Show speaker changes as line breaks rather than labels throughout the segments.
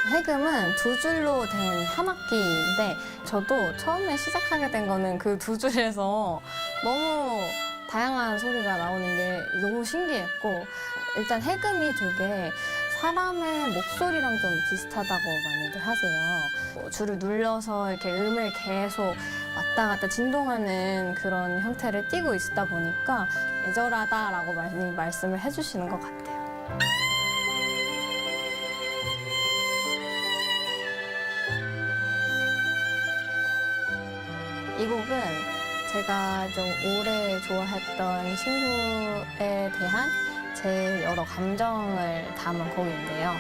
해금은 두 줄로 된 한 악기인데 저도 처음에 시작하게 된 거는 그 두 줄에서 너무 다양한 소리가 나오는 게 너무 신기했고 일단 해금이 되게 사람의 목소리랑 좀 비슷하다고 많이들 하세요. 줄을 눌러서 이렇게 음을 계속 왔다 갔다 진동하는 그런 형태를 띠고 있다 보니까 애절하다라고 많이 말씀을 해주시는 것 같아요. 이 곡은 제가 좀 오래 좋아했던 친구에 대한 제 여러 감정을 담은 곡인데요.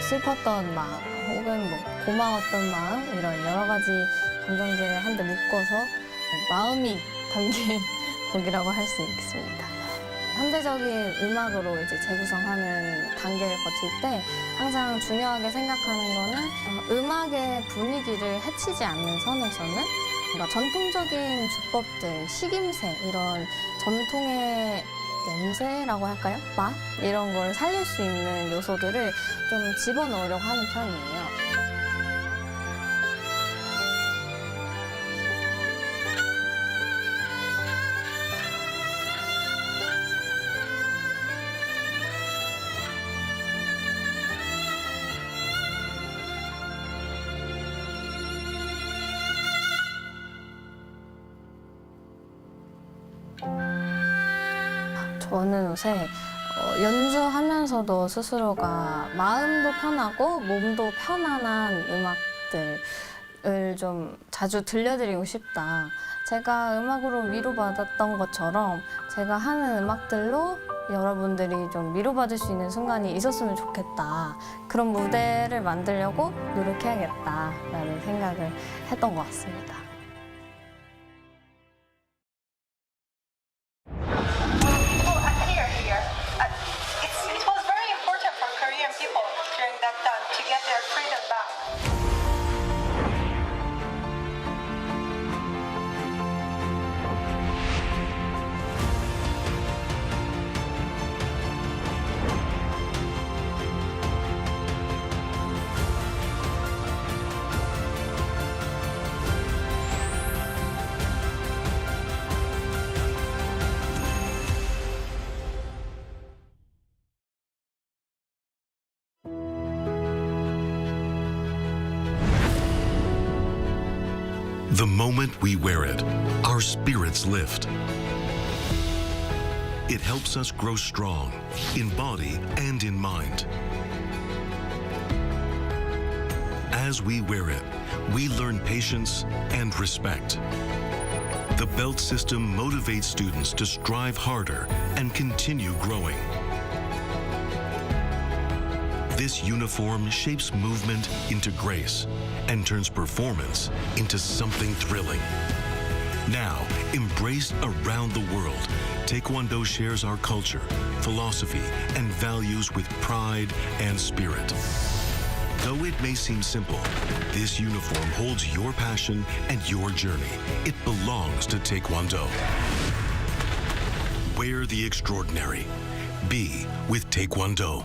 슬펐던 마음, 혹은 뭐 고마웠던 마음, 이런 여러 가지 감정들을 한데 묶어서 마음이 담긴 곡이라고 할 수 있습니다. 현대적인 음악으로 이제 재구성하는 단계를 거칠 때 항상 중요하게 생각하는 거는 음악의 분위기를 해치지 않는 선에서는 뭔가 전통적인 주법들, 식임새, 이런 전통의 냄새라고 할까요? 맛? 이런 걸 살릴 수 있는 요소들을 좀 집어넣으려고 하는 편이에요. 저는 요새 연주하면서도 스스로가 마음도 편하고 몸도 편안한 음악들을 좀 자주 들려드리고 싶다. 제가 음악으로 위로받았던 것처럼 제가 하는 음악들로 여러분들이 좀 위로받을 수 있는 순간이 있었으면 좋겠다. 그런 무대를 만들려고 노력해야겠다라는 생각을 했던 것 같습니다.
The moment we wear it, our spirits lift. It helps us grow strong in body and in mind. As we wear it, we learn patience and respect. The belt system motivates students to strive harder and continue growing. This uniform shapes movement into grace and turns performance into something thrilling. Now, embraced around the world, Taekwondo shares our culture, philosophy, and values with pride and spirit. Though it may seem simple, this uniform holds your passion and your journey. It belongs to Taekwondo. Wear the extraordinary. Be with Taekwondo.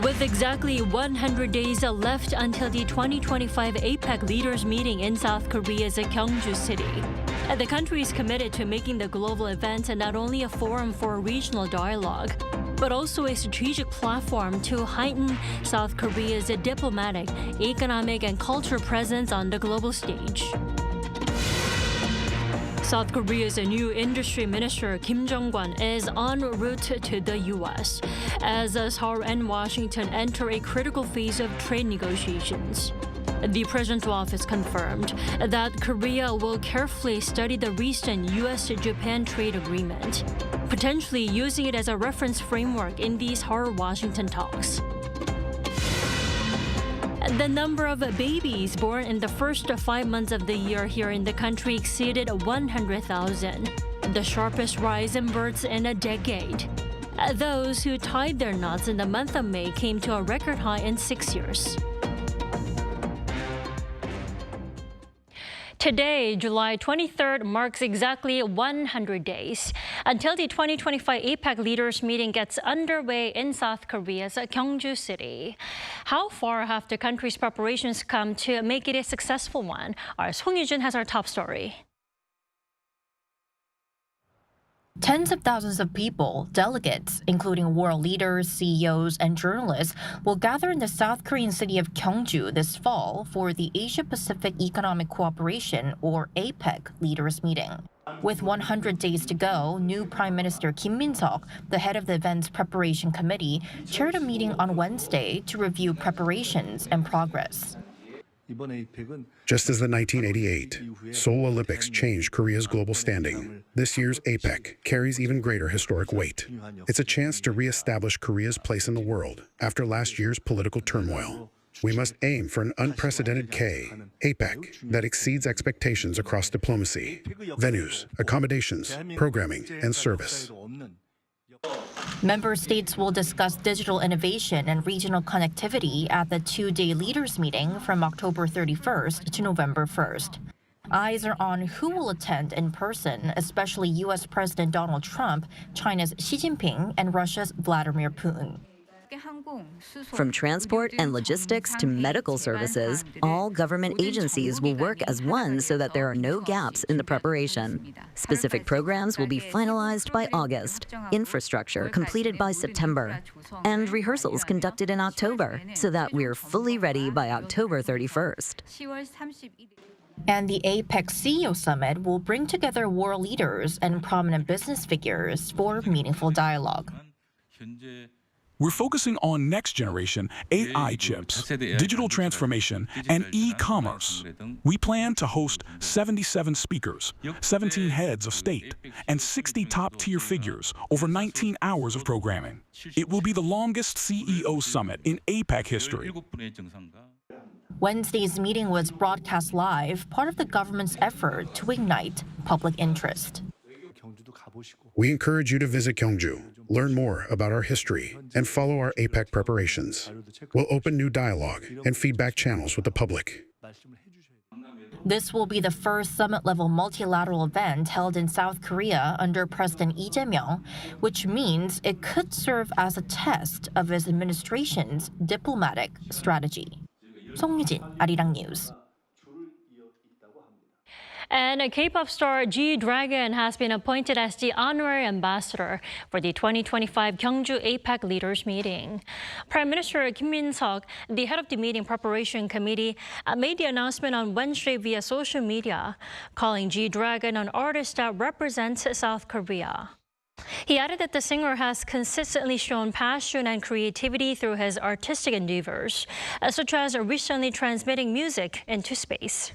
With exactly 100 days left until the 2025 APEC Leaders Meeting in South Korea's Gyeongju city, the country is committed to making the global event not only a forum for regional dialogue, but also a strategic platform to heighten South Korea's diplomatic, economic, and cultural presence on the global stage. South Korea's new industry minister Kim Jong-un is en route to the U.S. as Seoul and Washington enter a critical phase of trade negotiations. The president's office confirmed that Korea will carefully study the recent U.S.-Japan trade agreement, potentially using it as a reference framework in these Seoul-Washington talks. The number of babies born in the first 5 months of the year here in the country exceeded 100,000, the sharpest rise in births in a decade. Those who tied their knots in the month of May came to a record high in 6 years. Today, July 23rd, marks exactly 100 days until the 2025 APEC Leaders Meeting gets underway in South Korea's Gyeongju City. How far have the country's preparations come to make it a successful one? Our Song Yujun has our top story.
Tens of thousands of people, delegates, including world leaders, CEOs, and journalists, will gather in the South Korean city of Gyeongju this fall for the Asia-Pacific Economic Cooperation, or APEC, Leaders Meeting. With 100 days to go, new Prime Minister Kim Min-seok, the head of the event's preparation committee, chaired a meeting on Wednesday to review preparations and progress.
Just as the 1988 Seoul Olympics changed Korea's global standing, this year's APEC carries even greater historic weight. It's a chance to re-establish Korea's place in the world after last year's political turmoil. We must aim for an unprecedented APEC that exceeds expectations across diplomacy, venues, accommodations, programming, and service.
Member states will discuss digital innovation and regional connectivity at the two-day leaders meeting from October 31st to November 1st. Eyes are on who will attend in person, especially U.S. President Donald Trump, China's Xi Jinping, and Russia's Vladimir Putin.
From transport and logistics to medical services, all government agencies will work as one so that there are no gaps in the preparation. Specific programs will be finalized by August, infrastructure completed by September, and rehearsals conducted in October so that we're fully ready by October 31st.
And the APEC CEO Summit will bring together world leaders and prominent business figures for meaningful dialogue.
We're focusing on next-generation AI chips, digital transformation, and e-commerce. We plan to host 77 speakers, 17 heads of state, and 60 top-tier figures over 19 hours of programming. It will be the longest CEO summit in APEC history.
Wednesday's meeting was broadcast live, part of the government's effort to ignite public interest.
We encourage you to visit Gyeongju, learn more about our history, and follow our APEC preparations. We'll open new dialogue and feedback channels with the public.
This will be the first summit-level multilateral event held in South Korea under President Lee Jae-myung, which means it could serve as a test of his administration's diplomatic strategy. Song Yujin, Arirang News.
And K-pop star G-Dragon has been appointed as the honorary ambassador for the 2025 Gyeongju APEC Leaders Meeting. Prime Minister Kim Min-seok, the head of the meeting preparation committee, made the announcement on Wednesday via social media, calling G-Dragon an artist that represents South Korea. He added that the singer has consistently shown passion and creativity through his artistic endeavors, such as recently transmitting music into space.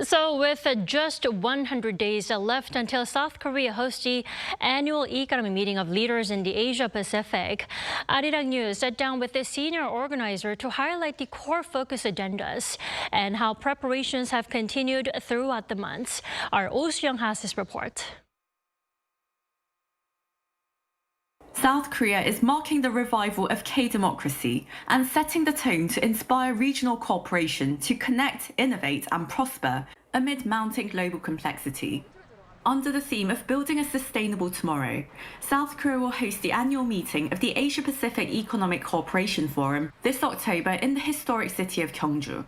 So with just 100 days left until South Korea hosts the annual economic meeting of leaders in the Asia-Pacific, Arirang News sat down with the senior organizer to highlight the core focus agendas and how preparations have continued throughout the months. Our Oh Soo-young has this report.
South Korea is marking the revival of K-democracy and setting the tone to inspire regional cooperation to connect, innovate and prosper amid mounting global complexity. Under the theme of building a sustainable tomorrow, South Korea will host the annual meeting of the Asia-Pacific Economic Cooperation Forum this October in the historic city of Gyeongju.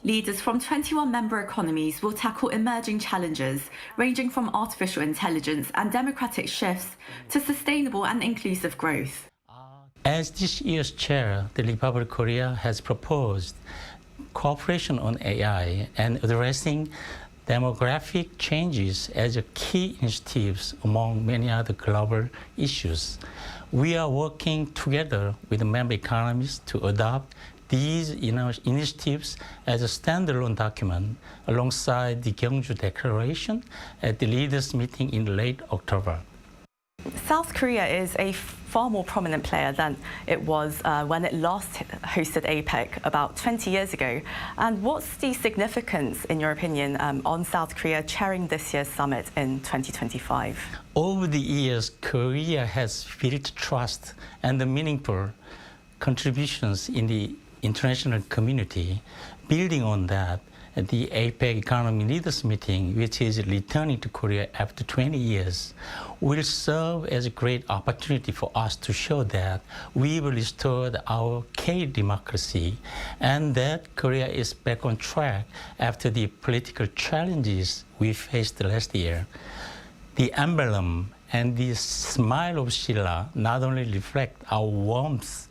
Leaders from 21 member economies will tackle emerging challenges ranging from artificial intelligence and democratic shifts to sustainable and inclusive growth.
As this year's chair, the Republic of Korea has proposed cooperation on AI and addressing demographic changes as a key initiatives among many other global issues. We are working together with the member economies to adopt these initiatives as a standalone document alongside the Gyeongju Declaration at the leaders' meeting in late October.
South Korea is a far more prominent player than it was when it last hosted APEC about 20 years ago. And what's the significance, in your opinion, on South Korea chairing this year's summit in 2025?
Over the years, Korea has built trust and meaningful contributions in the international community. Building on that, the APEC Economy Leaders Meeting, which is returning to Korea after 20 years, will serve as a great opportunity for us to show that we will restore our K-democracy and that Korea is back on track after the political challenges we faced last year. The emblem and the smile of Sheila not only reflect our warmth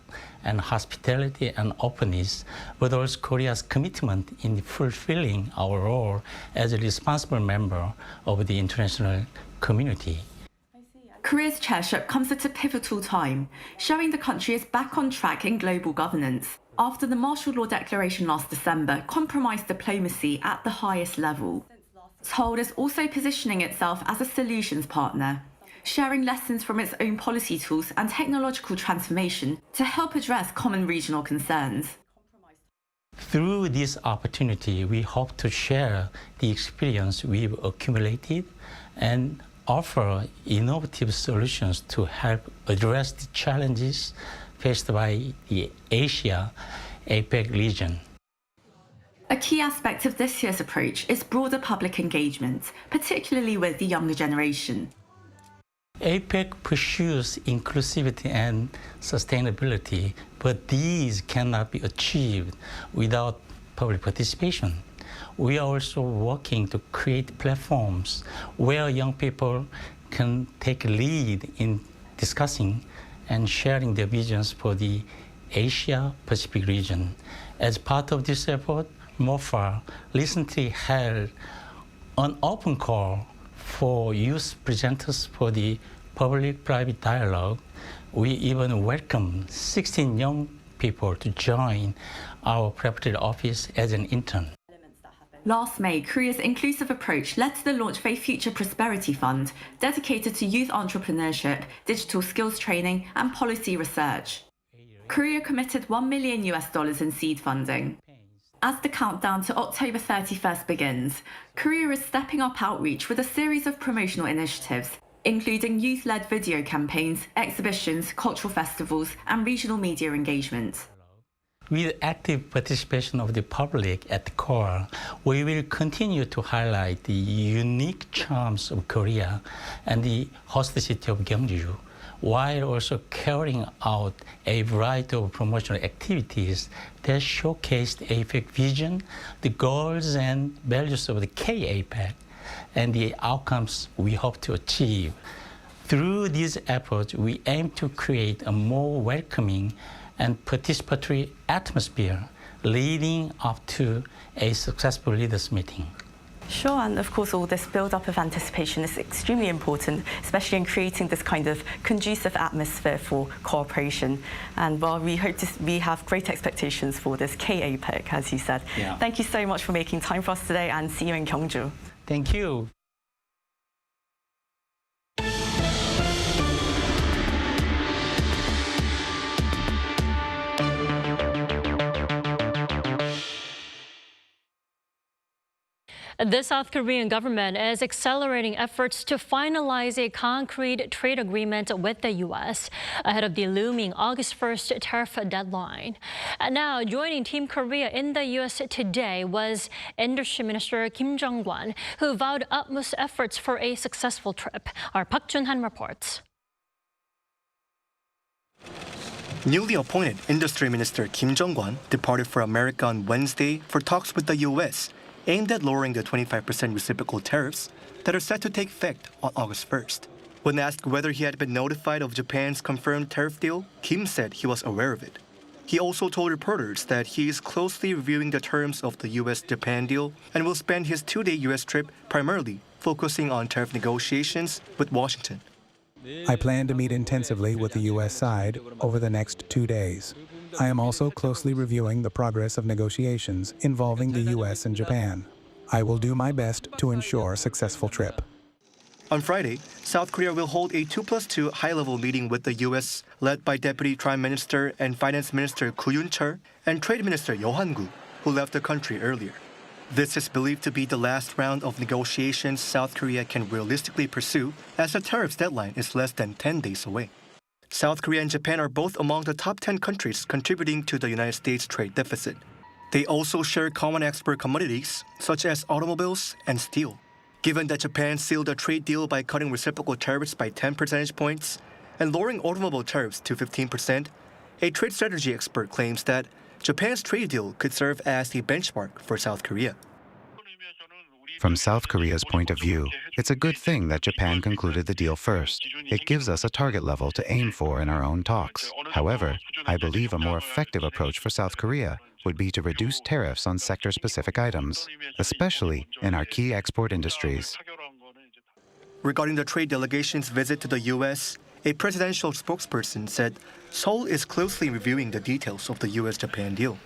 and hospitality and openness, but also Korea's commitment in fulfilling our role as a responsible member of the international community.
Korea's chairship comes at a pivotal time, showing the country is back on track in global governance after the martial law declaration last December compromised diplomacy at the highest level. Seoul is also positioning itself as a solutions partner, sharing lessons from its own policy tools and technological transformation to help address common regional concerns.
Through this opportunity, we hope to share the experience we've accumulated and offer innovative solutions to help address the challenges faced by the Asia APEC region.
A key aspect of this year's approach is broader public engagement, particularly with the younger generation.
APEC pursues inclusivity and sustainability, but these cannot be achieved without public participation. We are also working to create platforms where young people can take a lead in discussing and sharing their visions for the Asia-Pacific region. As part of this effort, MOFA recently held an open call for youth presenters for the public-private dialogue. We even welcomed 16 young people to join our preparatory office as an intern.
Last May, Korea's inclusive approach led to the launch of a Future Prosperity Fund dedicated to youth entrepreneurship, digital skills training, and policy research. Korea committed $1 million in seed funding. As the countdown to October 31st begins, Korea is stepping up outreach with a series of promotional initiatives, including youth-led video campaigns, exhibitions, cultural festivals, and regional media engagement.
With active participation of the public at the core, we will continue to highlight the unique charms of Korea and the host city of Gyeongju, while also carrying out a variety of promotional activities that showcase the APEC vision, the goals and values of the K-APEC, and the outcomes we hope to achieve. Through these efforts, we aim to create a more welcoming and participatory atmosphere leading up to a successful leaders meeting.
Sure, and of course all this build-up of anticipation is extremely important, especially in creating this kind of conducive atmosphere for cooperation. And while we have great expectations for this K-APEC, as you said.
Yeah.
Thank you so much for making time for us today, and see you in Gyeongju.
Thank you.
The South Korean government is accelerating efforts to finalize a concrete trade agreement with the U.S. ahead of the looming August 1st tariff deadline. And now, joining Team Korea in the U.S. today was Industry Minister Kim Jong-won, who vowed utmost efforts for a successful trip. Our Park Jun-han reports.
Newly appointed Industry Minister Kim Jong-won departed for America on Wednesday for talks with the U.S. aimed at lowering the 25% reciprocal tariffs that are set to take effect on August 1st. When asked whether he had been notified of Japan's confirmed tariff deal, Kim said he was aware of it. He also told reporters that he is closely reviewing the terms of the U.S.-Japan deal and will spend his two-day U.S. trip primarily focusing on tariff negotiations with Washington.
I plan to meet intensively with the U.S. side over the next 2 days. I am also closely reviewing the progress of negotiations involving the U.S. and Japan. I will do my best to ensure a successful trip.
On Friday, South Korea will hold a 2+2 high-level meeting with the U.S., led by Deputy Prime Minister and Finance Minister Koo Yoon-chul and Trade Minister Yo Han-gu, who left the country earlier. This is believed to be the last round of negotiations South Korea can realistically pursue, as the tariffs deadline is less than 10 days away. South Korea and Japan are both among the top 10 countries contributing to the United States trade deficit. They also share common export commodities, such as automobiles and steel. Given that Japan sealed a trade deal by cutting reciprocal tariffs by 10 percentage points and lowering automobile tariffs to 15%, a trade strategy expert claims that Japan's trade deal could serve as the benchmark for South Korea.
From South Korea's point of view, it's a good thing that Japan concluded the deal first. It gives us a target level to aim for in our own talks. However, I believe a more effective approach for South Korea would be to reduce tariffs on sector-specific items, especially in our key export industries.
Regarding the trade delegation's visit to the U.S., a presidential spokesperson said Seoul is closely reviewing the details of the U.S.-Japan deal.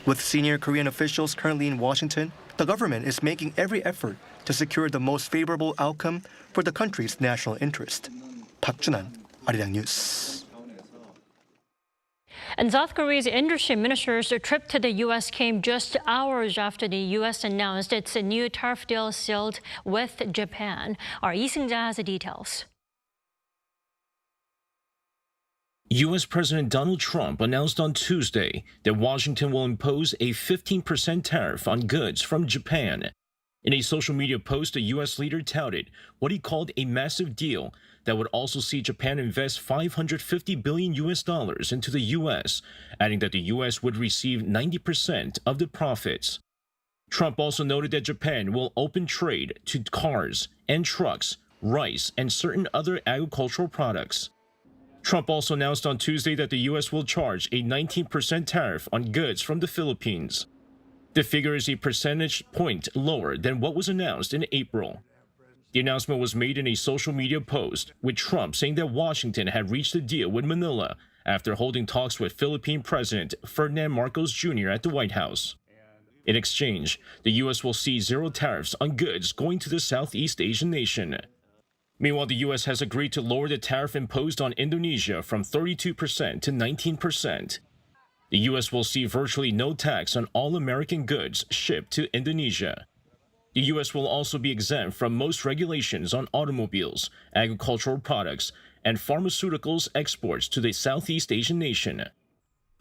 With senior Korean officials currently in Washington, the government is making every effort to secure the most favorable outcome for the country's national interest. Park Junan, Arirang News.
And South Korea's industry minister's trip to the U.S. came just hours after the U.S. announced its new tariff deal sealed with Japan. Our Lee Seung-ja has the details.
U.S. President Donald Trump announced on Tuesday that Washington will impose a 15% tariff on goods from Japan. In a social media post, the U.S. leader touted what he called a massive deal that would also see Japan invest $550 billion into the U.S., adding that the U.S. would receive 90% of the profits. Trump also noted that Japan will open trade to cars and trucks, rice, and certain other agricultural products. Trump also announced on Tuesday that the U.S. will charge a 19% tariff on goods from the Philippines. The figure is a percentage point lower than what was announced in April. The announcement was made in a social media post, with Trump saying that Washington had reached a deal with Manila after holding talks with Philippine President Ferdinand Marcos Jr. at the White House. In exchange, the U.S. will see zero tariffs on goods going to the Southeast Asian nation. Meanwhile, the U.S. has agreed to lower the tariff imposed on Indonesia from 32% to 19%. The U.S. will see virtually no tax on all American goods shipped to Indonesia. The U.S. will also be exempt from most regulations on automobiles, agricultural products, and pharmaceuticals exports to the Southeast Asian nation.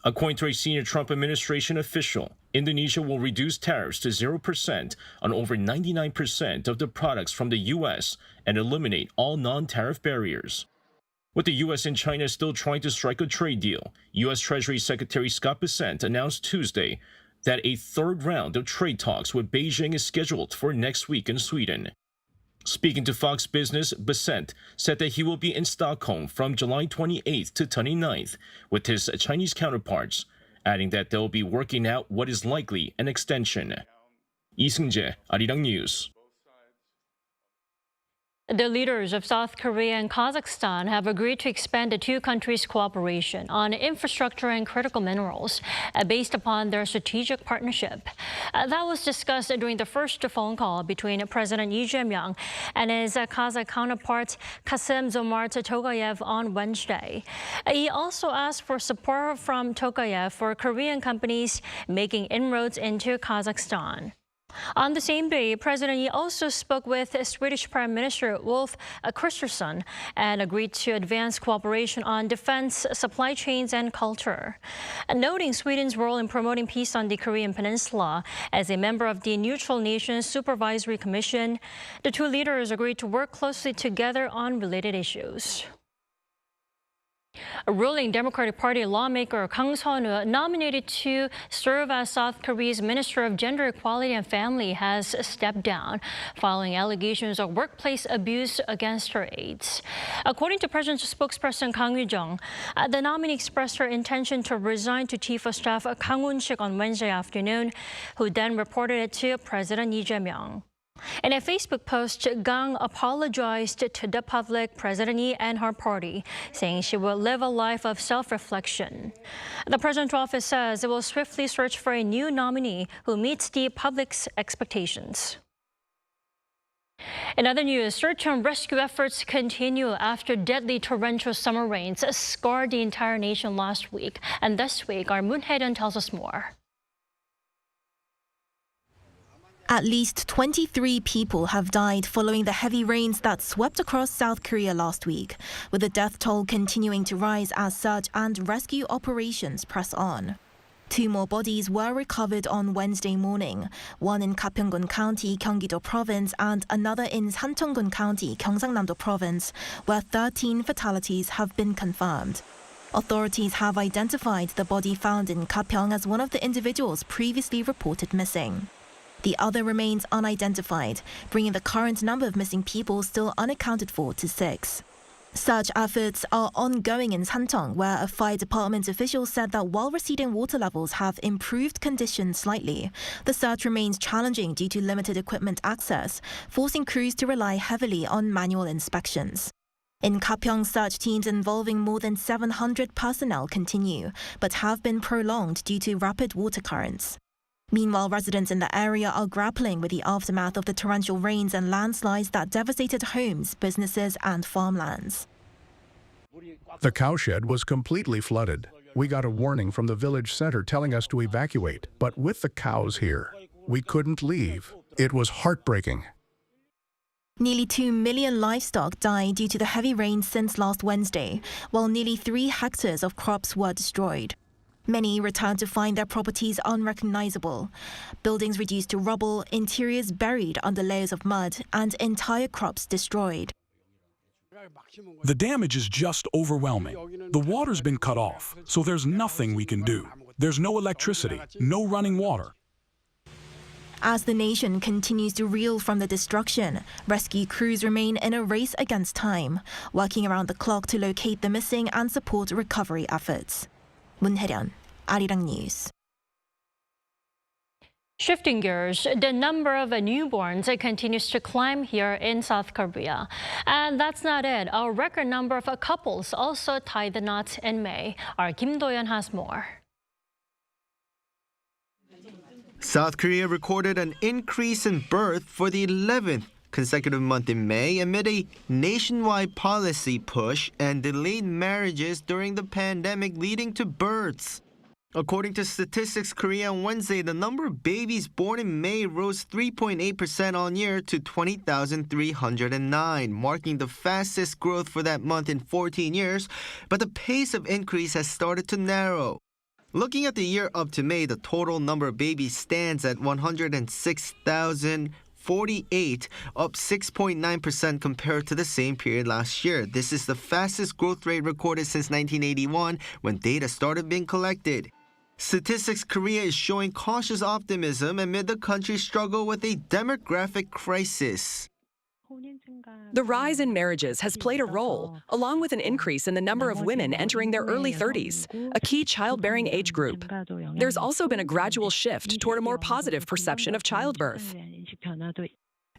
According to a senior Trump administration official, Indonesia will reduce tariffs to 0% on over 99% of the products from the U.S. and eliminate all non-tariff barriers. With the U.S. and China still trying to strike a trade deal, U.S. Treasury Secretary Scott Bessent announced Tuesday that a third round of trade talks with Beijing is scheduled for next week in Sweden. Speaking to Fox Business, Bessent said that he will be in Stockholm from July 28th to 29th with his Chinese counterparts, adding that they'll be working out what is likely an extension. Lee Seung-ja, Arirang News.
The leaders of South Korea and Kazakhstan have agreed to expand the two countries' cooperation on infrastructure and critical minerals based upon their strategic partnership. That was discussed during the first phone call between President Lee Jae-myung and his Kazakh counterpart Kassym-Jomart Tokayev on Wednesday. He also asked for support from Tokayev for Korean companies making inroads into Kazakhstan. On the same day, President Lee also spoke with Swedish Prime Minister Ulf Kristersson and agreed to advance cooperation on defense, supply chains, and culture. Noting Sweden's role in promoting peace on the Korean Peninsula as a member of the Neutral Nations Supervisory Commission, the two leaders agreed to work closely together on related issues. A ruling Democratic Party lawmaker Kang Sun-woo, nominated to serve as South Korea's Minister of Gender Equality and Family, has stepped down following allegations of workplace abuse against her aides. According to President's spokesperson Kang Yoo-jung, the nominee expressed her intention to resign to Chief of Staff Kang Won-sik on Wednesday afternoon, who then reported it to President Lee Jae-myung. In a Facebook post, Kang apologized to the public, President Lee, and her party, saying she will live a life of self-reflection. The president's office says it will swiftly search for a new nominee who meets the public's expectations. In other news, search and rescue efforts continue after deadly torrential summer rains scarred the entire nation last week. And this week, our Moon Hae-ryun tells us more.
At least 23 people have died following the heavy rains that swept across South Korea last week, with the death toll continuing to rise as search and rescue operations press on. 2 more bodies were recovered on Wednesday morning, one in Gapyeong-gun County, Gyeonggi Province, and another in Sancheong-gun County, Gyeongsangnam-do Province, where 13 fatalities have been confirmed. Authorities have identified the body found in Gapyeong as one of the individuals previously reported missing. The other remains unidentified, bringing the current number of missing people still unaccounted for to 6. Search efforts are ongoing in Sancheong, where a fire department official said that while receding water levels have improved conditions slightly, the search remains challenging due to limited equipment access, forcing crews to rely heavily on manual inspections. In Gapyeong, search teams involving more than 700 personnel continue, but have been prolonged due to rapid water currents. Meanwhile, residents in the area are grappling with the aftermath of the torrential rains and landslides that devastated homes, businesses, and farmlands.
The cowshed was completely flooded. We got a warning from the village center telling us to evacuate, but with the cows here, we couldn't leave. It was heartbreaking.
Nearly 2 million livestock died due to the heavy rain since last Wednesday, while nearly 3 hectares of crops were destroyed. Many returned to find their properties unrecognizable. Buildings reduced to rubble, interiors buried under layers of mud, and entire crops destroyed.
The damage is just overwhelming. The water's been cut off, so there's nothing we can do. There's no electricity, no running water.
As the nation continues to reel from the destruction, rescue crews remain in a race against time, working around the clock to locate the missing and support recovery efforts. Moon Hae-ryun, Arirang News.
Shifting gears, the number of newborns continues to climb here in South Korea. And that's not it. A record number of couples also tied the knot in May. Our Kim Do-yeon has more.
South Korea recorded an increase in birth for the 11th consecutive month in May amid a nationwide policy push and delayed marriages during the pandemic leading to births. According to Statistics Korea on Wednesday, the number of babies born in May rose 3.8% on year to 20,309, marking the fastest growth for that month in 14 years, but the pace of increase has started to narrow. Looking at the year up to May, the total number of babies stands at 106,048, up 6.9% compared to the same period last year. This is the fastest growth rate recorded since 1981, when data started being collected. Statistics Korea is showing cautious optimism amid the country's struggle with a demographic crisis.
The rise in marriages has played a role, along with an increase in the number of women entering their early 30s, a key childbearing age group. There's also been a gradual shift toward a more positive perception of childbirth.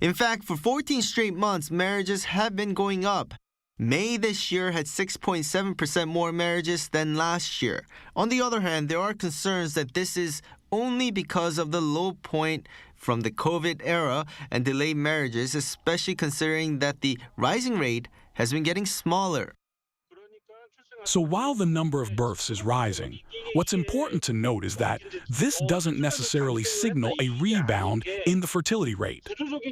In fact, for 14 straight months, marriages have been going up. May this year had 6.7% more marriages than last year. On the other hand, there are concerns that this is only because of the low point from the COVID era and delayed marriages, especially considering that the rising rate has been getting smaller.
So while the number of births is rising, what's important to note is that this doesn't necessarily signal a rebound in the fertility rate.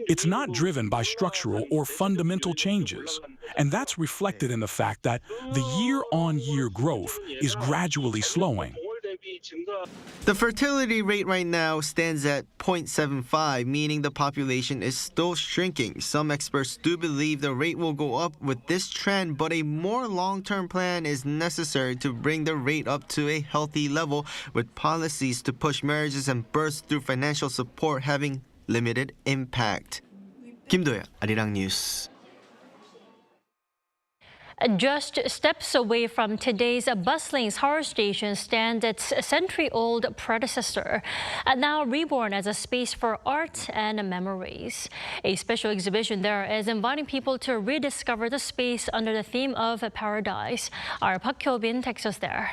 It's not driven by structural or fundamental changes, and that's reflected in the fact that the year-on-year growth is gradually slowing.
The fertility rate right now stands at 0.75, meaning the population is still shrinking. Some experts do believe the rate will go up with this trend, but a more long-term plan is necessary to bring the rate up to a healthy level, with policies to push marriages and births through financial support having limited impact. 김도현, Arirang News.
Just steps away from today's bustling Seoul Station stands its century-old predecessor, now reborn as a space for art and memories. A special exhibition there is inviting people to rediscover the space under the theme of paradise. Our Park Hyo-bin takes us there.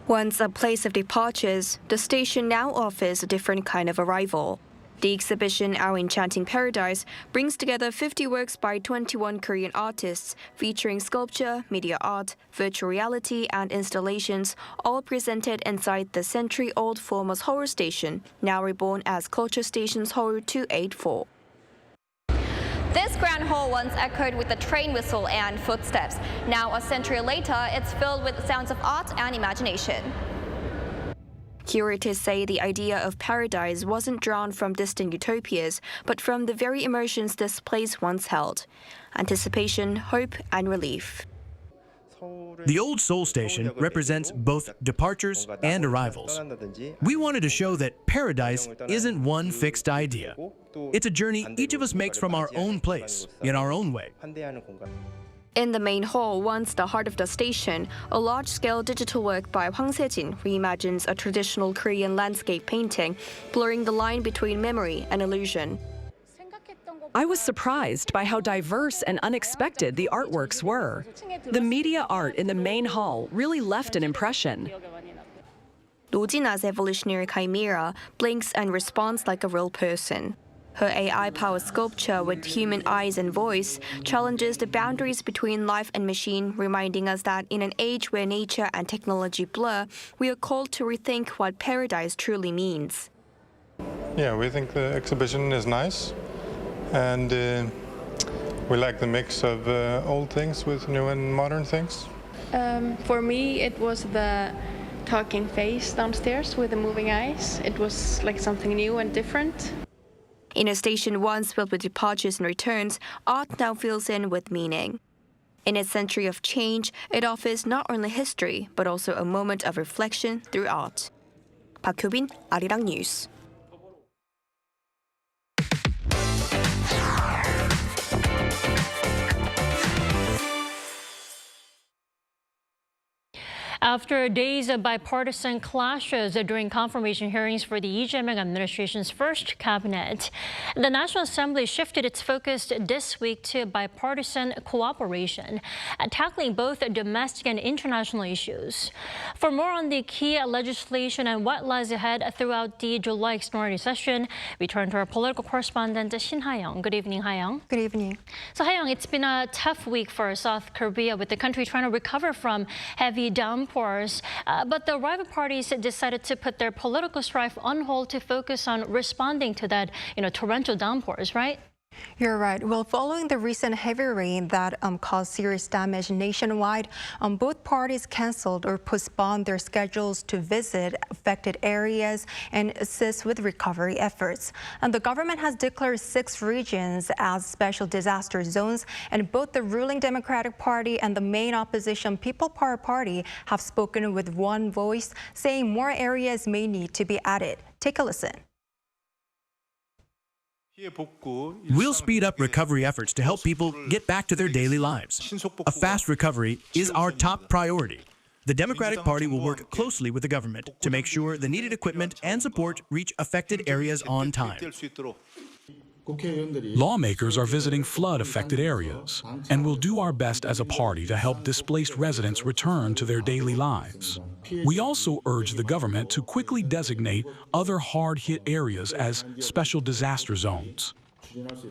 Once a place of departures, the station now offers a different kind of arrival. The exhibition Our Enchanting Paradise brings together 50 works by 21 Korean artists, featuring sculpture, media art, virtual reality, and installations, all presented inside the century-old former Seoul Station, now reborn as Culture Station Seoul 284.
This grand hall once echoed with the train whistle and footsteps. Now, a century later, it's filled with sounds of art and imagination.
Curators say the idea of paradise wasn't drawn from distant utopias, but from the very emotions this place once held: anticipation, hope, and relief.
The old Seoul Station represents both departures and arrivals. We wanted to show that paradise isn't one fixed idea. It's a journey each of us makes from our own place, in our own way.
In the main hall, once the heart of the station, a large-scale digital work by Hwang Se-jin reimagines a traditional Korean landscape painting, blurring the line between memory and illusion.
I was surprised by how diverse and unexpected the artworks were. The media art in the main hall really left an impression.
Do Jina's evolutionary chimera blinks and responds like a real person. Her AI-powered sculpture with human eyes and voice challenges the boundaries between life and machine, reminding us that in an age where nature and technology blur, we are called to rethink what paradise truly means.
Yeah, we think the exhibition is nice, and we like the mix of old things with new and modern things.
For me, it was the talking face downstairs with the moving eyes. It was like something new and different.
In a station once filled with departures and returns, art now fills in with meaning. In its century of change, it offers not only history, but also a moment of reflection through art. Park Hyo-bin, Arirang News.
After days of bipartisan clashes during confirmation hearings for the Lee Jae-myung administration's first cabinet, the National Assembly shifted its focus this week to bipartisan cooperation, tackling both domestic and international issues. For more on the key legislation and what lies ahead throughout the July extraordinary session, we turn to our political correspondent Shin Ha-young. Good evening, Ha-young.
Good evening.
So, Ha-young, it's been a tough week for South Korea, with the country trying to recover from heavy downpours. But the rival parties decided to put their political strife on hold to focus on responding to that, torrential downpours, right?
You're right. Well, following the recent heavy rain that caused serious damage nationwide, both parties canceled or postponed their schedules to visit affected areas and assist with recovery efforts. And the government has declared 6 regions as special disaster zones, and both the ruling Democratic Party and the main opposition People Power Party have spoken with one voice, saying more areas may need to be added. Take a listen.
We'll speed up recovery efforts to help people get back to their daily lives. A fast recovery is our top priority. The Democratic Party will work closely with the government to make sure the needed equipment and support reach affected areas on time.
Lawmakers are visiting flood-affected areas, and will do our best as a party to help displaced residents return to their daily lives. We also urge the government to quickly designate other hard-hit areas as special disaster zones.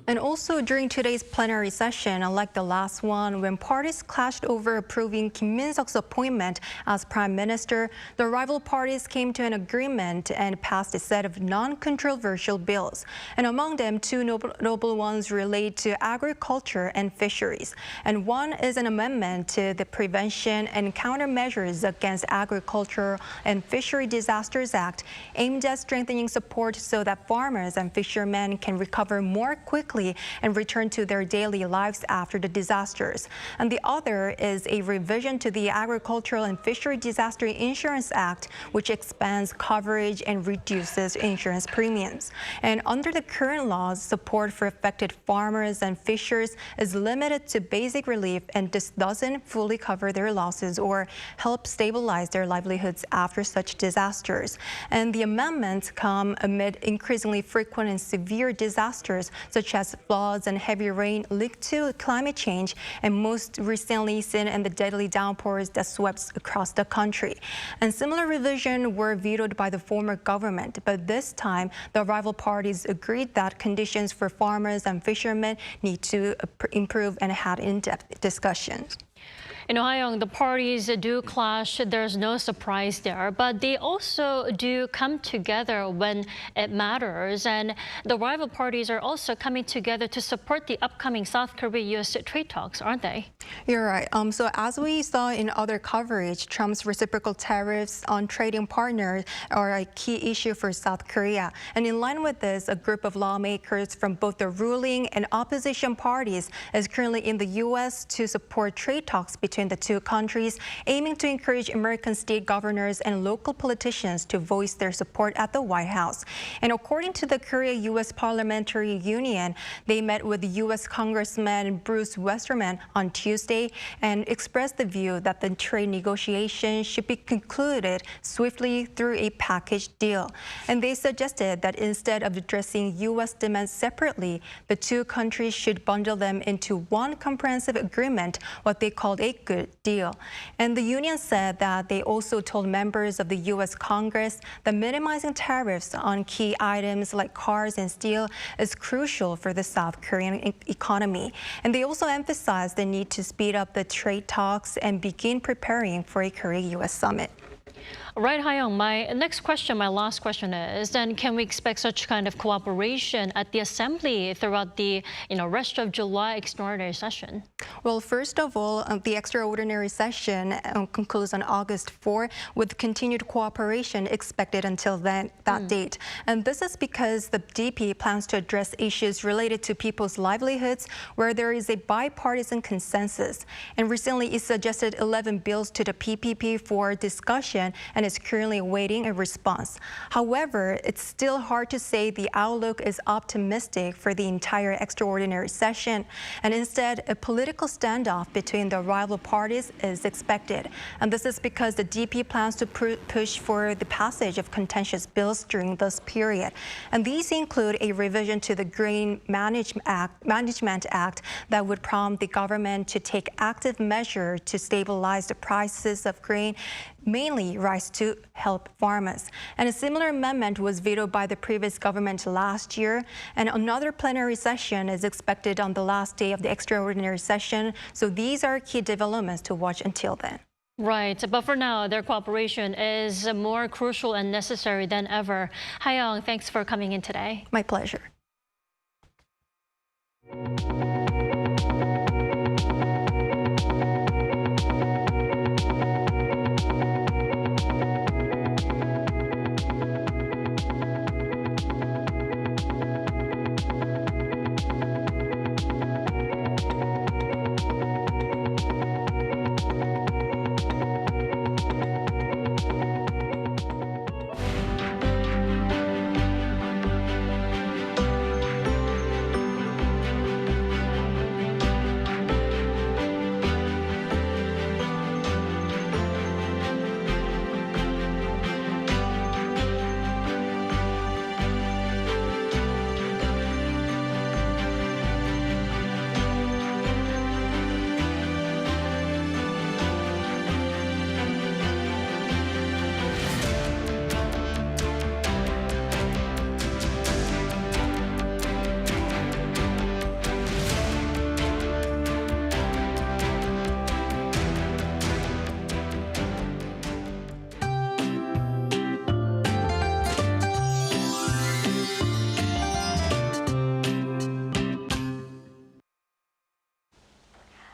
And also during today's plenary session, unlike the last one, when parties clashed over approving Kim Min-seok's appointment as prime minister, the rival parties came to an agreement and passed a set of non-controversial bills. And among them, two notable ones relate to agriculture and fisheries. And one is an amendment to the Prevention and Countermeasures Against Agricultural and Fishery Disasters Act, aimed at strengthening support so that farmers and fishermen can recover more quickly and return to their daily lives after the disasters. And the other is a revision to the Agricultural and Fishery Disaster Insurance Act, which expands coverage and reduces insurance premiums. And under the current laws, support for affected farmers and fishers is limited to basic relief, and this doesn't fully cover their losses or help stabilize their livelihoods after such disasters. And the amendments come amid increasingly frequent and severe disasters such as floods and heavy rain linked to climate change, and most recently seen in the deadly downpours that swept across the country. And similar revisions were vetoed by the former government, but this time the rival parties agreed that conditions for farmers and fishermen need to improve and had in-depth discussions.
In Ohio, the parties do clash. There's no surprise there, but they also do come together when it matters. And the rival parties are also coming together to support the upcoming South Korea-U.S. trade talks, aren't they?
You're right. So as we saw in other coverage, Trump's reciprocal tariffs on trading partners are a key issue for South Korea. And in line with this, a group of lawmakers from both the ruling and opposition parties is currently in the U.S. to support trade talks between the two countries, aiming to encourage American state governors and local politicians to voice their support at the White House. And according to the Korea-U.S. Parliamentary Union, they met with U.S. Congressman Bruce Westerman on Tuesday and expressed the view that the trade negotiations should be concluded swiftly through a package deal. And they suggested that instead of addressing U.S. demands separately, the two countries should bundle them into one comprehensive agreement, what they called a good deal. And the union said that they also told members of the U.S. Congress that minimizing tariffs on key items like cars and steel is crucial for the South Korean economy. And they also emphasized the need to speed up the trade talks and begin preparing for a Korea-U.S. summit.
Right, Hayoung, my next question, my last question is, then can we expect such kind of cooperation at the Assembly throughout the rest of July extraordinary session?
Well, first of all, the extraordinary session concludes on August 4 with continued cooperation expected until that date. And this is because the DP plans to address issues related to people's livelihoods where there is a bipartisan consensus. And recently it suggested 11 bills to the PPP for discussion and is currently awaiting a response. However, it's still hard to say the outlook is optimistic for the entire extraordinary session, and instead a political standoff between the rival parties is expected. And this is because the DP plans to push for the passage of contentious bills during this period. And these include a revision to the Grain Management Act that would prompt the government to take active measures to stabilize the prices of grain, mainly rice, to help farmers. And a similar amendment was vetoed by the previous government last year. And another plenary session is expected on the last day of the extraordinary session. So these are key developments to watch until then.
Right, but for now, their cooperation is more crucial and necessary than ever. Hayoung, thanks for coming in today.
My pleasure.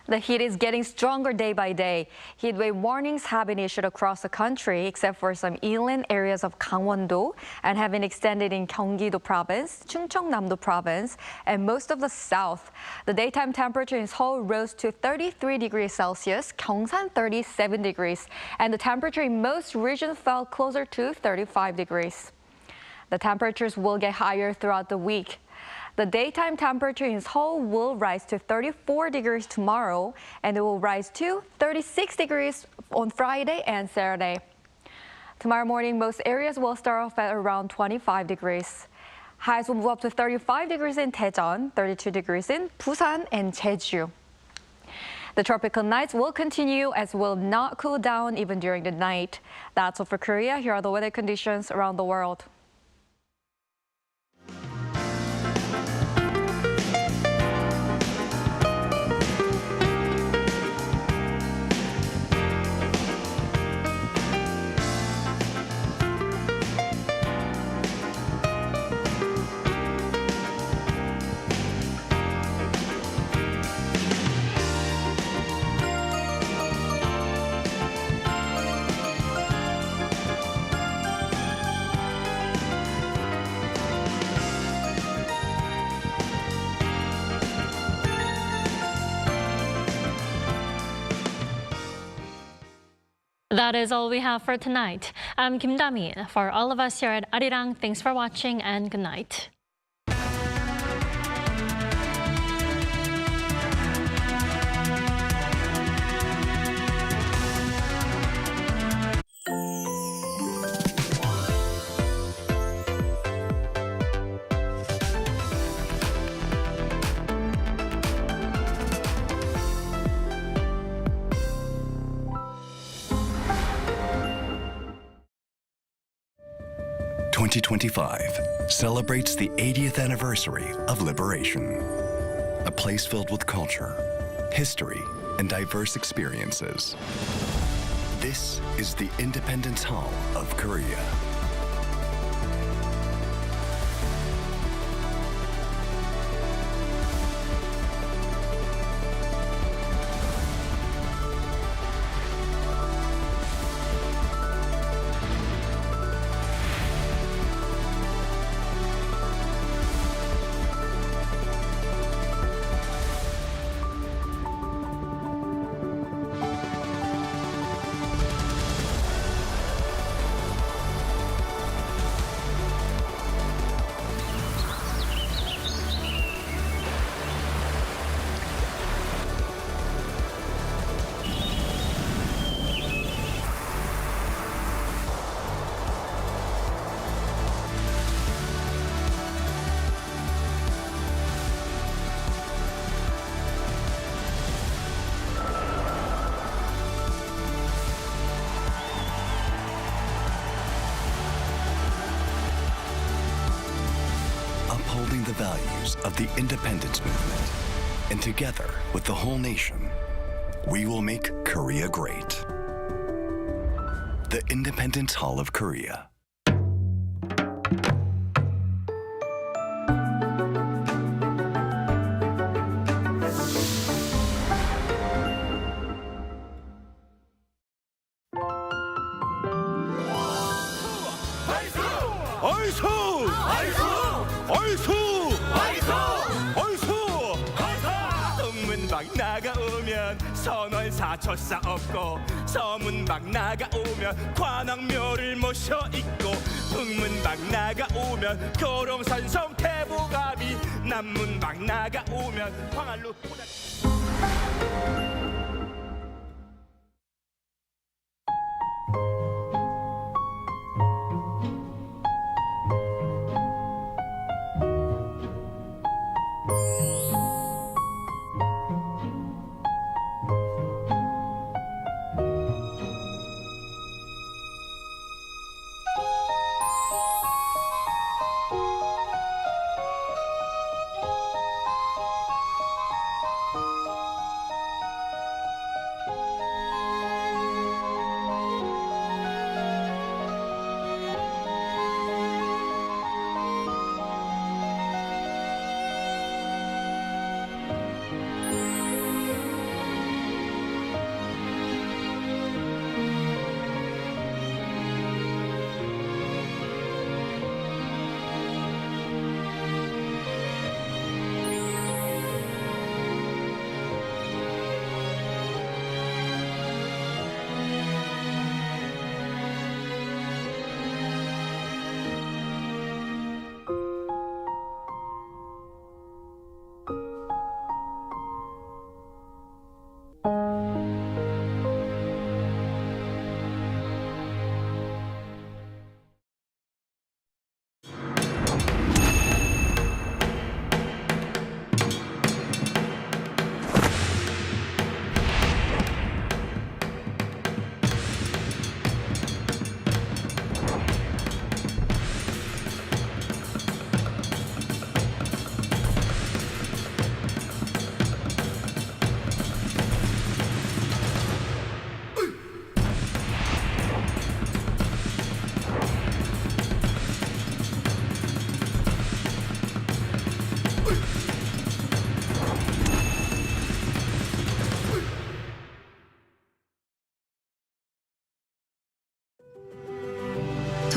The heat is getting stronger day by day. Heatwave warnings have been issued across the country, except for some inland areas of Gangwon-do, and have been extended in Gyeonggi-do Province, Chungcheongnam-do Province, and most of the south. The daytime temperature in Seoul rose to 33 degrees Celsius, Gyeongsan 37 degrees, and the temperature in most regions fell closer to 35 degrees. The temperatures will get higher throughout the week. The daytime temperature in Seoul will rise to 34 degrees tomorrow, and it will rise to 36 degrees on Friday and Saturday. Tomorrow morning, most areas will start off at around 25 degrees. Highs will move up to 35 degrees in Daejeon, 32 degrees in Busan and Jeju. The tropical nights will continue as will not cool down even during the night. That's all for Korea. Here are the weather conditions around the world.
That is all we have for tonight. I'm Kim Da-min. For all of us here at Arirang, thanks for watching and good night.
Celebrates the 80th anniversary of liberation. A place filled with culture, history, and diverse experiences. This is the Independence Hall of Korea. Upholding the values of the independence movement, and together with the whole nation, we will make Korea great. The Independence Hall of Korea.
사초사 없고 서문박 나가오면 관악묘를 모셔 있고 북문박 나가오면 고롱산성 태보가미 남문박 나가오면 광안루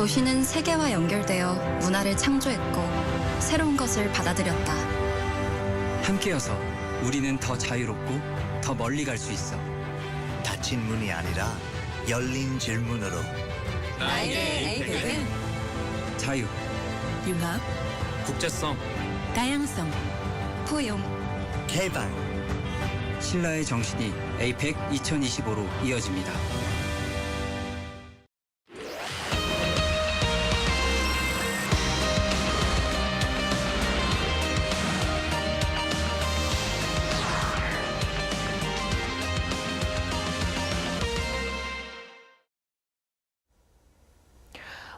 도시는 세계와 연결되어 문화를 창조했고 새로운 것을 받아들였다.
함께여서 우리는 더 자유롭고 더 멀리 갈 수 있어.
닫힌 문이 아니라 열린 질문으로.
나에게 APEC은
자유,
융합,
국제성,
다양성, 포용,
개방.
신라의 정신이 APEC 2025로 이어집니다.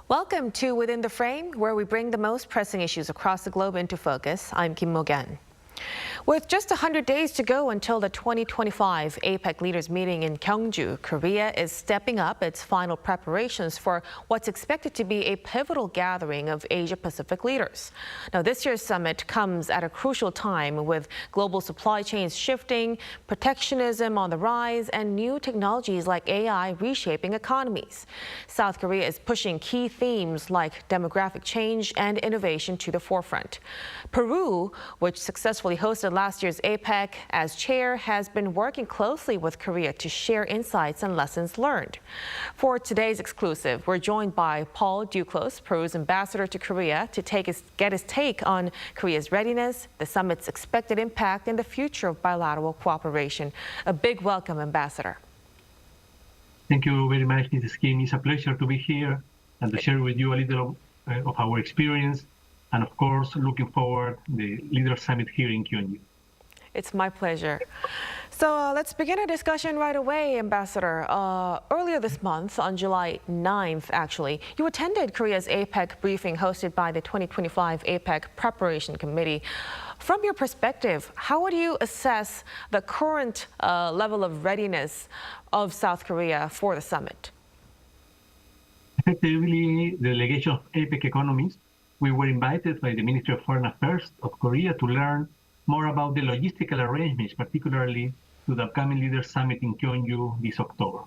Welcome to Within the Frame, where we bring the most pressing issues across the globe into focus. I'm Kim Mo-gan. With just 100 days to go until the 2025 APEC Leaders Meeting in Gyeongju, Korea is stepping up its final preparations for what's expected to be a pivotal gathering of Asia-Pacific leaders. Now, this year's summit comes at a crucial time with global supply chains shifting, protectionism on the rise, and new technologies like AI reshaping economies. South Korea is pushing key themes like demographic change and innovation to the forefront. Peru, which successfully hosted last year's APEC as chair, has been working closely with Korea to share insights and lessons learned. For today's exclusive, we're joined by Paul Duclos, Peru's ambassador to Korea, to get his take on Korea's readiness, the summit's expected impact, and the future of bilateral cooperation. A big welcome, Ambassador.
Thank you very much, Mrs. Kim. It's a pleasure to be here and to share with you a little of our experience. And of course, looking forward to the Leaders Summit here in Gyeongju.
It's my pleasure. So let's begin our discussion right away, Ambassador. Earlier this month, on July 9th, actually, you attended Korea's APEC briefing hosted by the 2025 APEC Preparation Committee. From your perspective, how would you assess the current level of readiness of South Korea for the summit?
Effectively, the delegation of APEC economies, we were invited by the Ministry of Foreign Affairs of Korea to learn more about the logistical arrangements, particularly to the upcoming Leaders Summit in Gyeongju this October.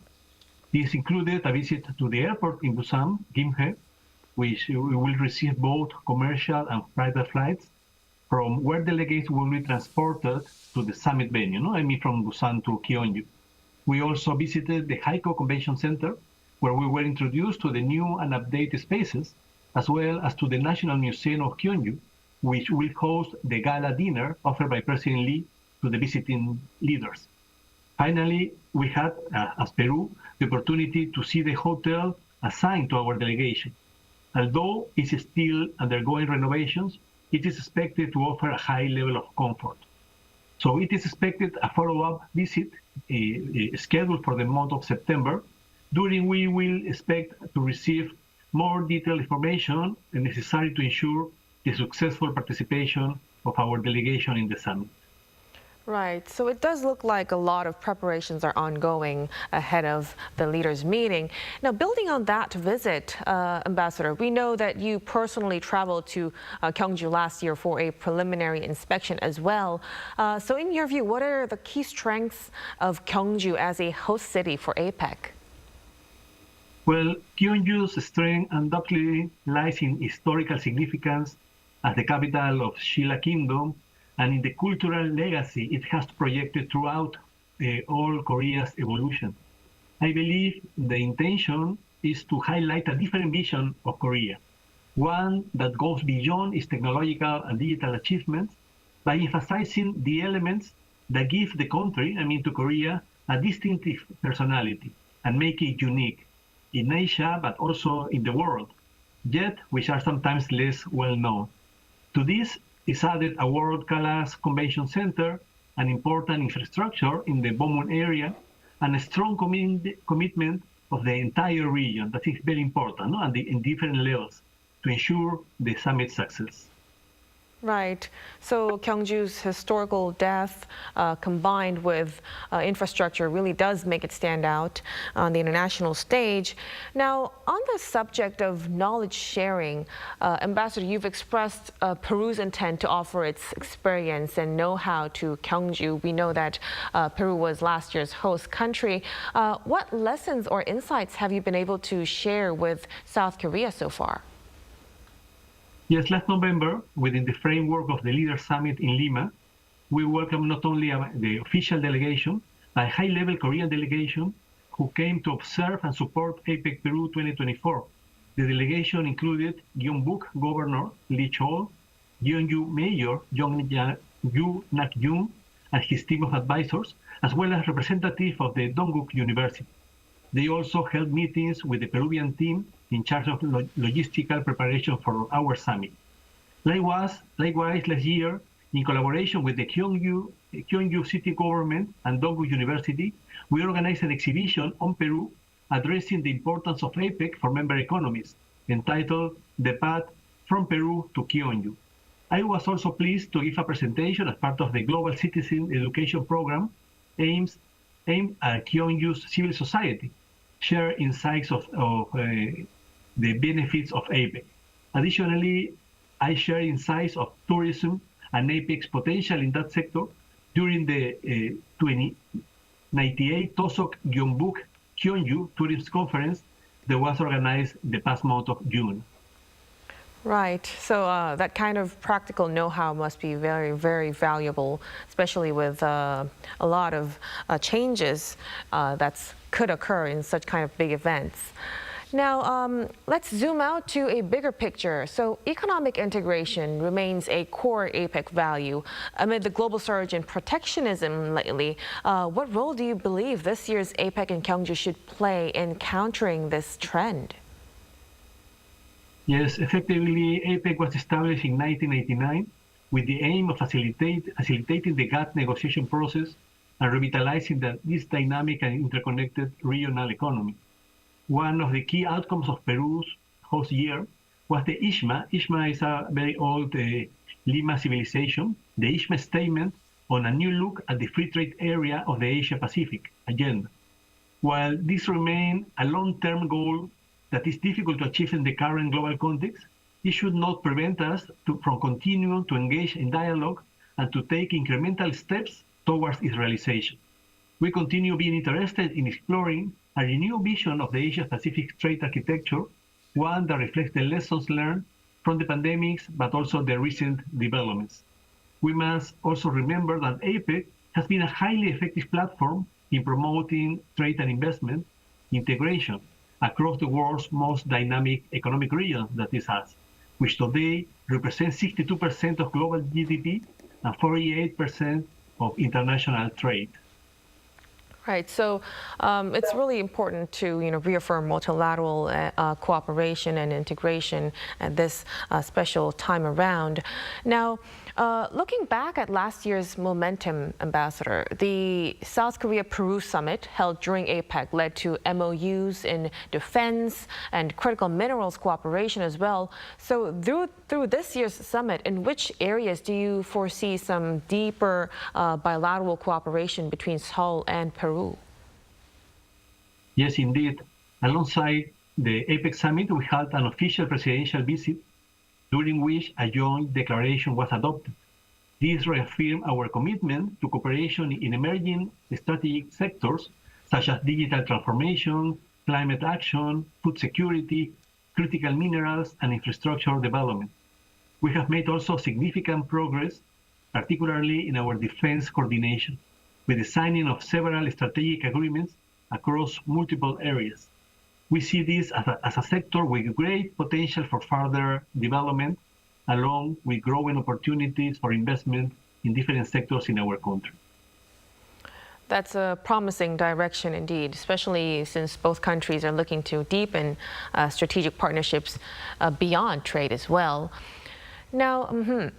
This included a visit to the airport in Busan, Gimhae, which we will receive both commercial and private flights, from where delegates will be transported to the summit venue, from Busan to Gyeongju. We also visited the Haiko Convention Center, where we were introduced to the new and updated spaces, as well as to the National Museum of Gyeongju, which will host the gala dinner offered by President Lee to the visiting leaders. Finally, we had, as Peru, the opportunity to see the hotel assigned to our delegation. Although it's still undergoing renovations, it is expected to offer a high level of comfort. So it is expected a follow-up visit scheduled for the month of September, during which we will expect to receive more detailed information necessary to ensure the successful participation of our delegation in the summit.
Right. So it does look like a lot of preparations are ongoing ahead of the leaders' meeting. Now, building on that visit, Ambassador, we know that you personally traveled to Gyeongju last year for a preliminary inspection as well. So in your view, what are the key strengths of Gyeongju as a host city for APEC?
Well, Gyeongju's strength undoubtedly lies in historical significance as the capital of Shilla Kingdom and in the cultural legacy it has projected throughout all Korea's evolution. I believe the intention is to highlight a different vision of Korea, one that goes beyond its technological and digital achievements by emphasizing the elements that give the country, to Korea, a distinctive personality and make it unique in Asia, but also in the world, yet which are sometimes less well known. To this is added a world-class convention center, an important infrastructure in the Bomun area, and a strong commitment of the entire region that is very important, and in different levels to ensure the summit success.
Right. So Gyeongju's historical depth combined with infrastructure really does make it stand out on the international stage. Now, on the subject of knowledge sharing, Ambassador, you've expressed Peru's intent to offer its experience and know-how to Gyeongju. We know that Peru was last year's host country. What lessons or insights have you been able to share with South Korea so far?
Yes, last November, within the framework of the Leaders Summit in Lima, we welcomed not only the official delegation, but a high-level Korean delegation who came to observe and support APEC Peru 2024. The delegation included Gyeongbuk Governor Lee Chol, Gyeongju Mayor Yoo Nak-yoon, and his team of advisors, as well as representatives of the Dongguk University. They also held meetings with the Peruvian team in charge of logistical preparation for our summit. Likewise, last year, in collaboration with the Gyeongju City Government and Dongguk University, we organized an exhibition on Peru addressing the importance of APEC for member economies, entitled The Path from Peru to Gyeongju. I was also pleased to give a presentation as part of the Global Citizen Education Program aimed at Gyeongju's civil society, share insights of the benefits of APEC. Additionally, I share insights of tourism and APEC's potential in that sector during the 1998 Tosok Gyeongbuk Gyeongju Tourism Conference that was organized the past month of June.
Right. So that kind of practical know-how must be very, very valuable, especially with a lot of changes that could occur in such kind of big events. Now, let's zoom out to a bigger picture. So economic integration remains a core APEC value. Amid the global surge in protectionism lately, what role do you believe this year's APEC in Gyeongju should play in countering this trend?
Yes, effectively, APEC was established in 1989 with the aim of facilitating the GATT negotiation process and revitalizing this dynamic and interconnected regional economy. One of the key outcomes of Peru's host year was the ISMA. ISMA is a very old Lima civilization, the ISMA statement on a new look at the free trade area of the Asia-Pacific agenda. While this remains a long-term goal that is difficult to achieve in the current global context, it should not prevent us from continuing to engage in dialogue and to take incremental steps towards its realization. We continue being interested in exploring a renewed vision of the Asia-Pacific trade architecture, one that reflects the lessons learned from the pandemics, but also the recent developments. We must also remember that APEC has been a highly effective platform in promoting trade and investment integration across the world's most dynamic economic region, that is us, which today represents 62% of global GDP and 48% of international trade.
Right. So it's really important to reaffirm multilateral cooperation and integration at this special time around. Now, looking back at last year's momentum, Ambassador, the South Korea-Peru summit held during APEC led to MOUs in defense and critical minerals cooperation as well. So through this year's summit, in which areas do you foresee some deeper bilateral cooperation between Seoul and Peru?
Yes, indeed. Alongside the APEC summit, we held an official presidential visit during which a joint declaration was adopted. This reaffirmed our commitment to cooperation in emerging strategic sectors such as digital transformation, climate action, food security, critical minerals, and infrastructure development. We have made also significant progress, particularly in our defense coordination, with the signing of several strategic agreements across multiple areas. We see this as a sector with great potential for further development, along with growing opportunities for investment in different sectors in our country.
That's a promising direction indeed, especially since both countries are looking to deepen strategic partnerships beyond trade as well. Now,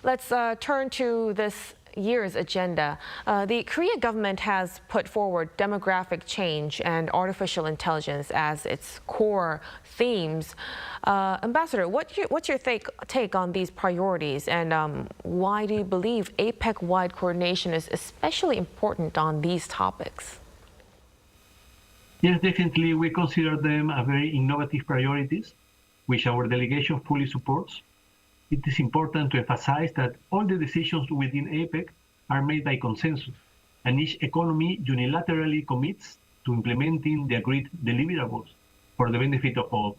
let's turn to this year's agenda, the Korea government has put forward demographic change and artificial intelligence as its core themes. Ambassador, what's your take on these priorities, and why do you believe APEC-wide coordination is especially important on these topics?
Yes, definitely. We consider them a very innovative priorities, which our delegation fully supports. It is important to emphasize that all the decisions within APEC are made by consensus, and each economy unilaterally commits to implementing the agreed deliverables for the benefit of all.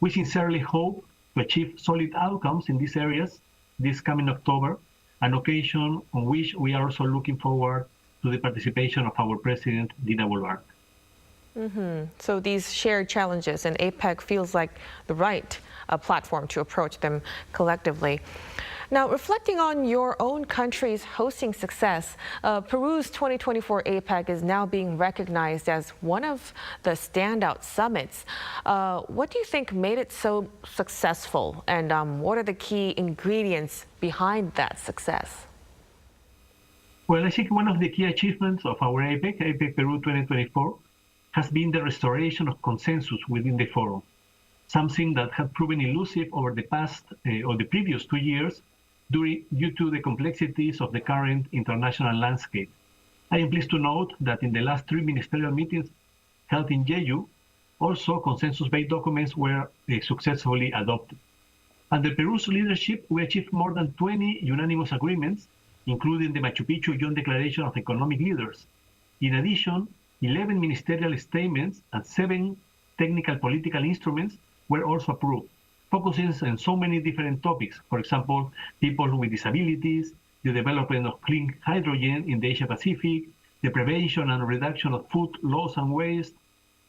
We sincerely hope to achieve solid outcomes in these areas this coming October, an occasion on which we are also looking forward to the participation of our President, Dina Boluarte.
So these shared challenges, and APEC feels like the right platform to approach them collectively. Now, reflecting on your own country's hosting success, Peru's 2024 APEC is now being recognized as one of the standout summits. What do you think made it so successful, and what are the key ingredients behind that success?
Well, I think one of the key achievements of our APEC Peru 2024, has been the restoration of consensus within the forum, something that had proven elusive over the past or the previous 2 years due to the complexities of the current international landscape. I am pleased to note that in the last 3 ministerial meetings held in Jeju, also consensus-based documents were successfully adopted. Under Peru's leadership, we achieved more than 20 unanimous agreements, including the Machu Picchu Joint Declaration of Economic Leaders. In addition, 11 ministerial statements and 7 technical political instruments were also approved, focusing on so many different topics. For example, people with disabilities, the development of clean hydrogen in the Asia-Pacific, the prevention and reduction of food loss and waste,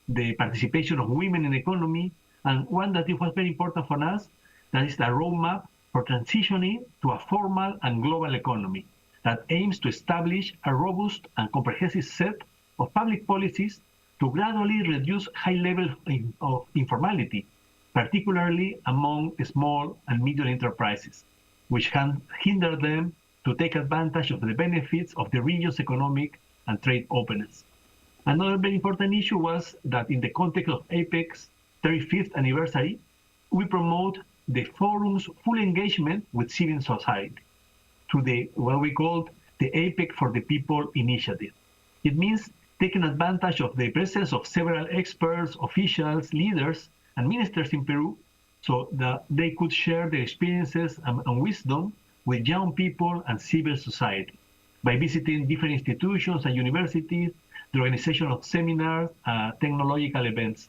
the participation of women in the economy, and one that was very important for us, that is the roadmap for transitioning to a formal and global economy that aims to establish a robust and comprehensive set of public policies to gradually reduce high levels of informality, particularly among small and medium enterprises, which can hinder them to take advantage of the benefits of the region's economic and trade openness. Another very important issue was that in the context of APEC's 35th anniversary, we promote the forum's full engagement with civil society through what we called the APEC for the People initiative. It means taking advantage of the presence of several experts, officials, leaders, and ministers in Peru, so that they could share their experiences and wisdom with young people and civil society by visiting different institutions and universities, the organization of seminars, technological events.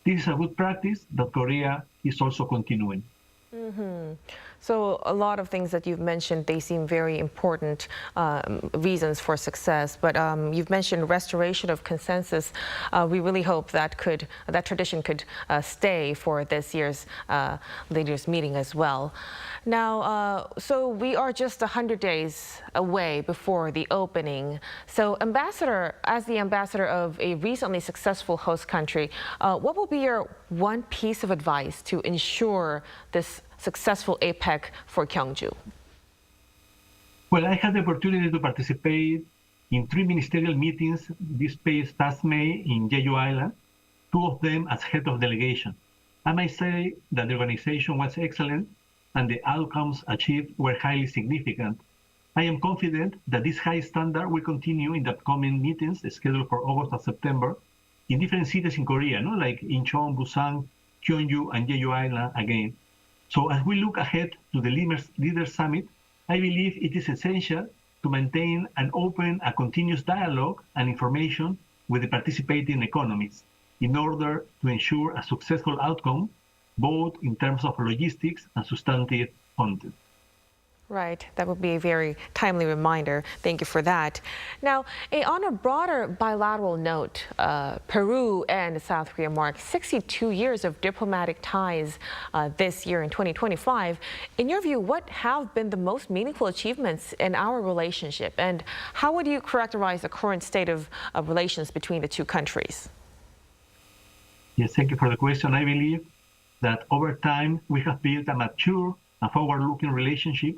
This is a good practice that Korea is also continuing.
So a lot of things that you've mentioned, they seem very important reasons for success. But you've mentioned restoration of consensus. We really hope that tradition could stay for this year's leaders meeting as well. Now, so we are just 100 days away before the opening. So Ambassador, as the ambassador of a recently successful host country, what will be your one piece of advice to ensure this successful APEC for Gyeongju?
Well, I had the opportunity to participate in 3 ministerial meetings this past May in Jeju Island, 2 of them as head of delegation. I might say that the organization was excellent and the outcomes achieved were highly significant. I am confident that this high standard will continue in the upcoming meetings scheduled for August and September in different cities in Korea, like Incheon, Busan, Gyeongju, and Jeju Island again. So as we look ahead to the Leaders Summit, I believe it is essential to maintain and open a continuous dialogue and information with the participating economies in order to ensure a successful outcome, both in terms of logistics and substantive content.
Right, that would be a very timely reminder. Thank you for that. Now, on a broader bilateral note, Peru and South Korea mark 62 years of diplomatic ties this year in 2025. In your view, what have been the most meaningful achievements in our relationship, and how would you characterize the current state of relations between the two countries?
Yes, thank you for the question. I believe that over time we have built a mature and forward-looking relationship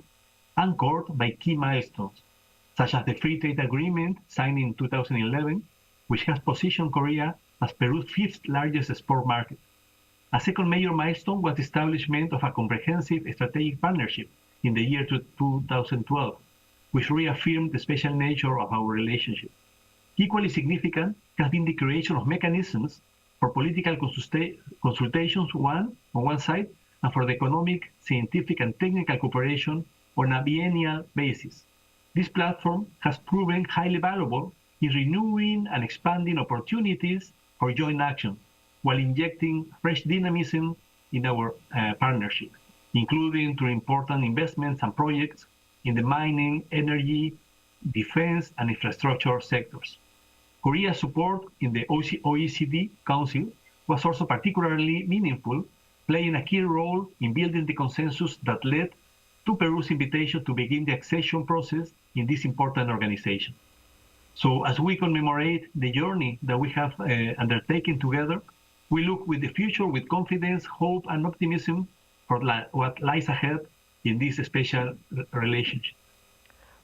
anchored by key milestones. such as the Free Trade Agreement signed in 2011, which has positioned Korea as Peru's fifth largest export market. A second major milestone was the establishment of a comprehensive strategic partnership in the year 2012, which reaffirmed the special nature of our relationship. Equally significant has been the creation of mechanisms for political consultations on one side, and for the economic, scientific, and technical cooperation on a biennial basis. This platform has proven highly valuable in renewing and expanding opportunities for joint action, while injecting fresh dynamism in our partnership, including through important investments and projects in the mining, energy, defense, and infrastructure sectors. Korea's support in the OECD Council was also particularly meaningful, playing a key role in building the consensus that led to Peru's invitation to begin the accession process in this important organization. So as we commemorate the journey that we have undertaken together, we look with the future with confidence, hope, and optimism for what lies ahead in this special relationship.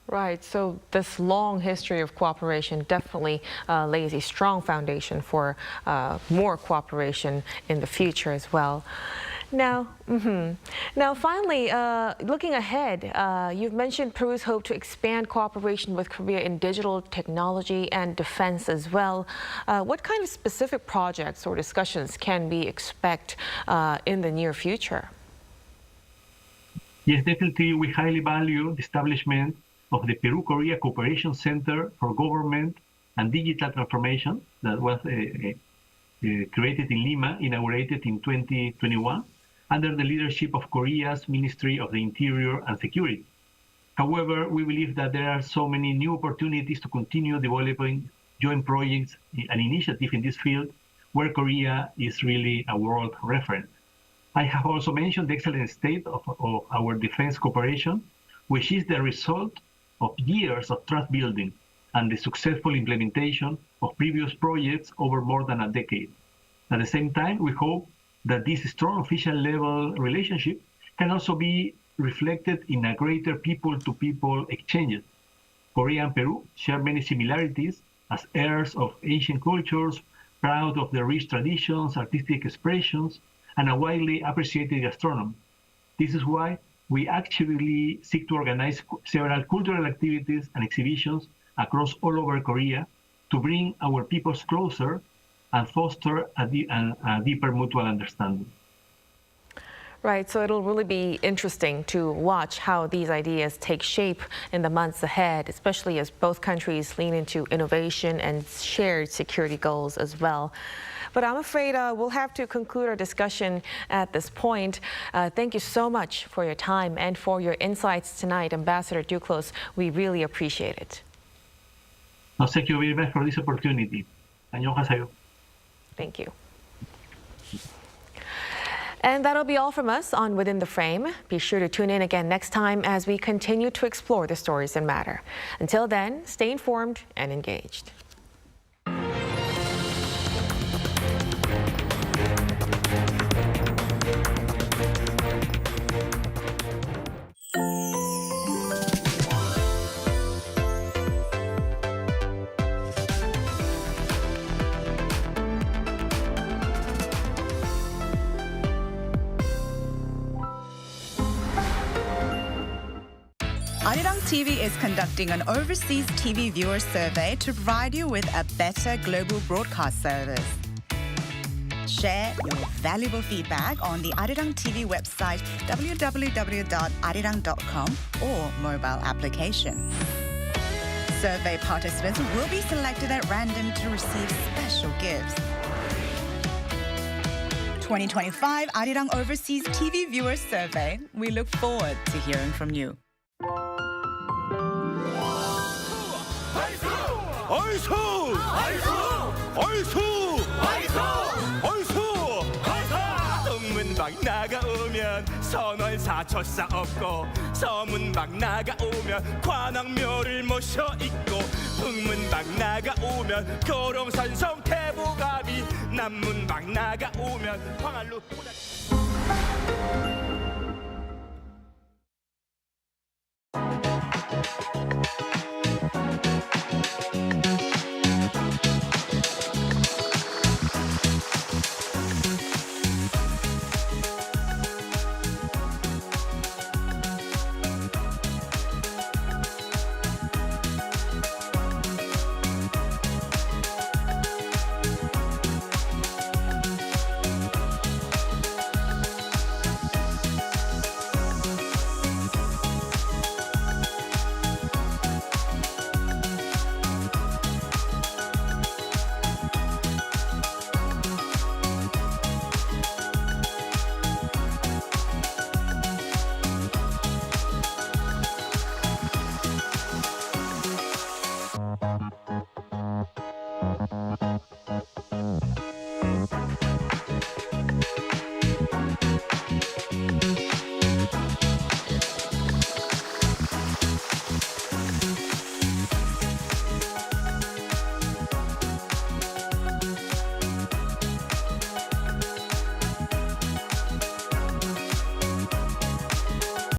Right, so this long history of cooperation definitely lays a strong foundation for more cooperation in the future as well. Now, now finally, looking ahead, you've mentioned Peru's hope to expand cooperation with Korea in digital technology and defense as well. What kind of specific projects or discussions can we expect in the near future?
Yes, definitely, we highly value the establishment of the Peru-Korea Cooperation Center for Government and Digital Transformation that was created in Lima, inaugurated in 2021, under the leadership of Korea's Ministry of the Interior and Security. However, we believe that there are so many new opportunities to continue developing joint projects and initiatives in this field, where Korea is really a world reference. I have also mentioned the excellent state of our defense cooperation, which is the result of years of trust building and the successful implementation of previous projects over more than a decade. At the same time, we hope that this strong official level relationship can also be reflected in a greater people-to-people exchanges. Korea and Peru share many similarities as heirs of ancient cultures, proud of their rich traditions, artistic expressions, and a widely appreciated gastronomy. This is why we actively seek to organize several cultural activities and exhibitions across all over Korea to bring our peoples closer and foster a deeper mutual understanding.
Right, so it'll really be interesting to watch how these ideas take shape in the months ahead, especially as both countries lean into innovation and shared security goals as well. But I'm afraid we'll have to conclude our discussion at this point. Thank you so much for your time and for your insights tonight, Ambassador Duclos. We really appreciate it.
No, thank you very much for this opportunity. 안녕하세요.
Thank you. And that'll be all from us on Within the Frame. Be sure to tune in again next time as we continue to explore the stories that matter. Until then, stay informed and engaged.
Arirang TV is conducting an overseas TV viewer survey to provide you with a better global broadcast service. Share your valuable feedback on the Arirang TV website www.arirang.com or mobile application. Survey participants will be selected at random to receive special gifts. 2025 Arirang Overseas TV Viewer Survey. We look forward to hearing from you.
얼쑤! 얼쑤! 얼쑤! 얼쑤! 얼쑤! 동문박 나가오면 선월사 젖사 없고 서문박 나가오면 관악묘를 모셔 있고 북문박 나가오면 교롱산성 태부가비 남문박 나가오면 황할루